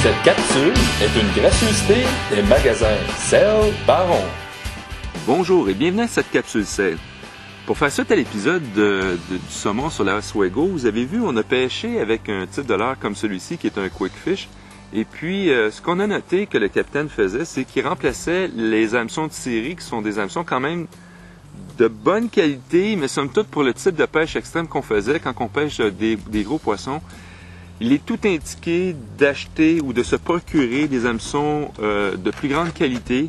Cette capsule est une gracieuseté des magasins Selle Baron. Bonjour et bienvenue à cette capsule Selle. Pour faire suite à l'épisode du saumon sur la Oswego, vous avez vu, on a pêché avec un type de leurre comme celui-ci qui est un quick fish. Et puis, ce qu'on a noté que le capitaine faisait, c'est qu'il remplaçait les hameçons de série, qui sont des hameçons quand même de bonne qualité, mais somme toute pour le type de pêche extrême qu'on faisait quand on pêche des gros poissons. Il est tout indiqué d'acheter ou de se procurer des hameçons de plus grande qualité,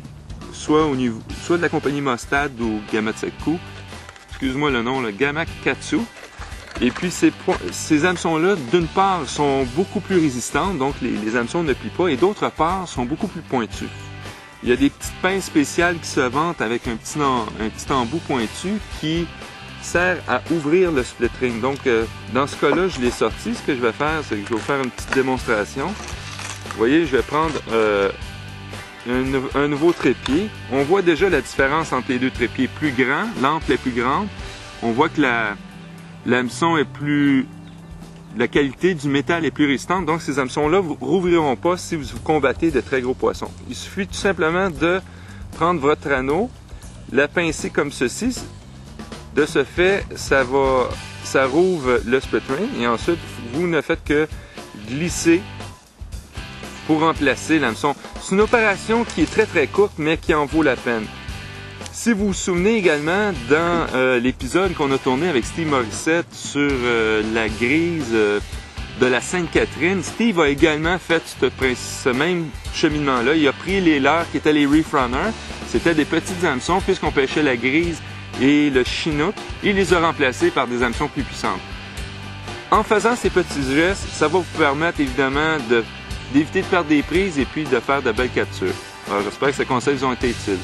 soit de la compagnie Mostad ou Gamakatsu. Excuse-moi le nom, le Gamakatsu. Et puis ces hameçons-là, d'une part, sont beaucoup plus résistants, donc les hameçons ne plient pas, et d'autre part, sont beaucoup plus pointus. Il y a des petites pinces spéciales qui se vendent avec un petit embout pointu qui sert à ouvrir le split ring. Donc, dans ce cas-là, je l'ai sorti. Ce que je vais faire, c'est que je vais vous faire une petite démonstration. Vous voyez, je vais prendre un nouveau trépied. On voit déjà la différence entre les deux trépieds. Plus grand, l'ample est plus grande. On voit que l'hameçon est plus... La qualité du métal est plus résistante. Donc, ces hameçons-là ne rouvriront pas si vous combattez de très gros poissons. Il suffit tout simplement de prendre votre anneau, la pincer comme ceci. De ce fait, ça rouvre le split ring et ensuite, vous ne faites que glisser pour remplacer l'hameçon. C'est une opération qui est très très courte, mais qui en vaut la peine. Si vous vous souvenez également, dans l'épisode qu'on a tourné avec Steve Morissette sur la grise de la Sainte-Catherine, Steve a également fait ce même cheminement-là. Il a pris les leurres qui étaient les Reef Runner. C'était des petits hameçons puisqu'on pêchait la grise et le chinook, il les a remplacés par des hameçons plus puissantes. En faisant ces petits gestes, ça va vous permettre évidemment d'éviter de perdre des prises et puis de faire de belles captures. Alors j'espère que ces conseils vous ont été utiles.